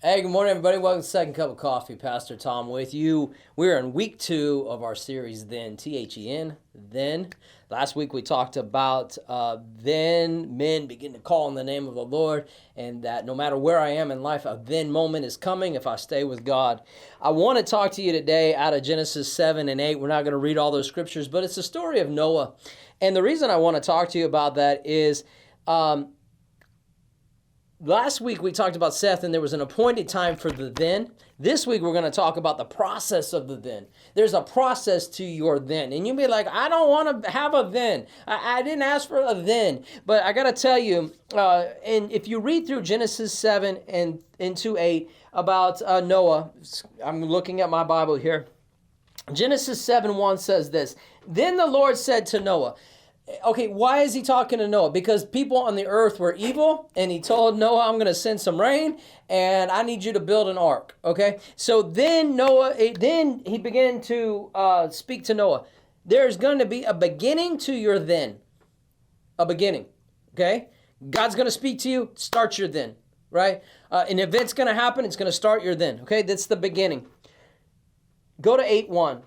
Hey, good morning, everybody. Welcome to Second Cup of Coffee. Pastor Tom with you. We're in week 2 of our series, Then, T-H-E-N, Then. Last week we talked about then men begin to call on the name of the Lord, and that no matter where I am in life, a then moment is coming if I stay with God. I want to talk to you today out of Genesis 7 and 8. We're not going to read all those scriptures, but it's the story of Noah. And the reason I want to talk to you about that is last week we talked about Seth, and there was an appointed time for the then. This week we're going to talk about the process of the then. There's a process to your then. And you'll be like, I don't want to have a then. I didn't ask for a then. But I got to tell you, and if you read through Genesis 7 and into 8 about Noah, I'm looking at my Bible here. Genesis 7:1 says this, Then the Lord said to Noah, okay, why is he talking to Noah? Because people on the earth were evil, and he told Noah, I'm going to send some rain, and I need you to build an ark, okay? So then he began to speak to Noah. There's going to be a beginning to your then. A beginning, okay? God's going to speak to you, start your then, right? An event's going to happen, it's going to start your then, okay? That's the beginning. Go to 8:1.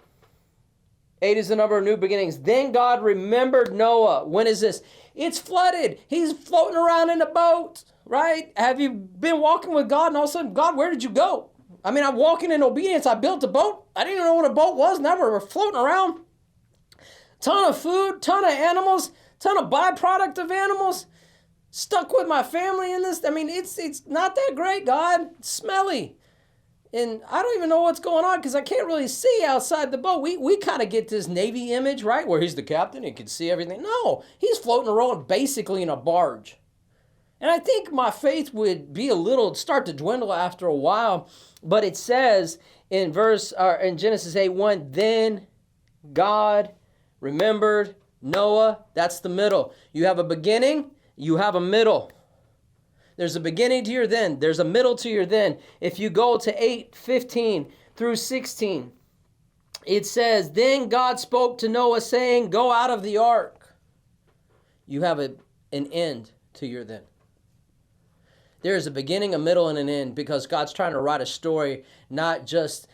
8 is the number of new beginnings. Then God remembered Noah. When is this? It's flooded. He's floating around in a boat, right? Have you been walking with God and all of a sudden, God, where did you go? I mean, I'm walking in obedience. I built a boat. I didn't even know what a boat was. Now we're floating around. Ton of food, ton of animals, ton of byproduct of animals. Stuck with my family in this. I mean, it's not that great, God. It's smelly. And I don't even know what's going on because I can't really see outside the boat. We kind of get this Navy image, right? Where he's the captain, he can see everything. No, he's floating around basically in a barge. And I think my faith would be start to dwindle after a while. But it says in Genesis 8:1, then God remembered Noah. That's the middle. You have a beginning, you have a middle. There's a beginning to your then. There's a middle to your then. If you go to 8:15 through 16, it says, Then God spoke to Noah, saying, Go out of the ark. You have an end to your then. There is a beginning, a middle, and an end because God's trying to write a story, not just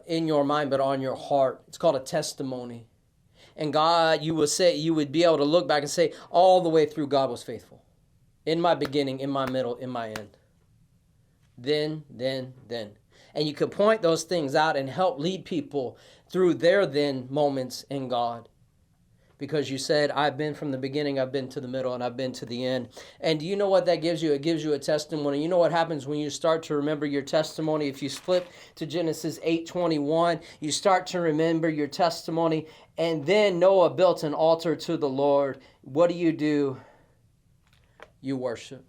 in your mind, but on your heart. It's called a testimony. And God, you would be able to look back and say, all the way through, God was faithful. In my beginning, in my middle, in my end. Then. And you could point those things out and help lead people through their then moments in God. Because you said, I've been from the beginning, I've been to the middle, and I've been to the end. And do you know what that gives you? It gives you a testimony. You know what happens when you start to remember your testimony? If you flip to Genesis 8:21, you start to remember your testimony. And then Noah built an altar to the Lord. What do? You worship.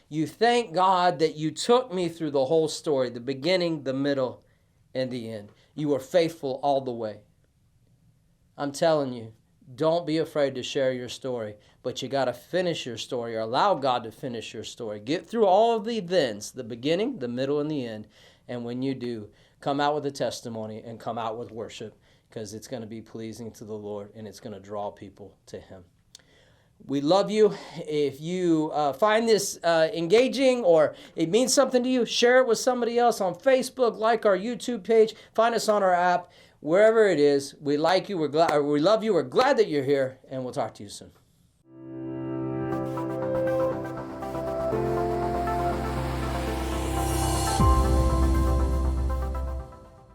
You thank God that you took me through the whole story, the beginning, the middle, and the end. You were faithful all the way. I'm telling you, don't be afraid to share your story, but you got to finish your story or allow God to finish your story. Get through all of the thens, the beginning, the middle, and the end. And when you do, come out with a testimony and come out with worship because it's going to be pleasing to the Lord and it's going to draw people to Him. We love you. If you find this engaging or it means something to you, share it with somebody else on Facebook, like our YouTube page, find us on our app, wherever it is. We like you. We love you. We're glad that you're here, and we'll talk to you soon.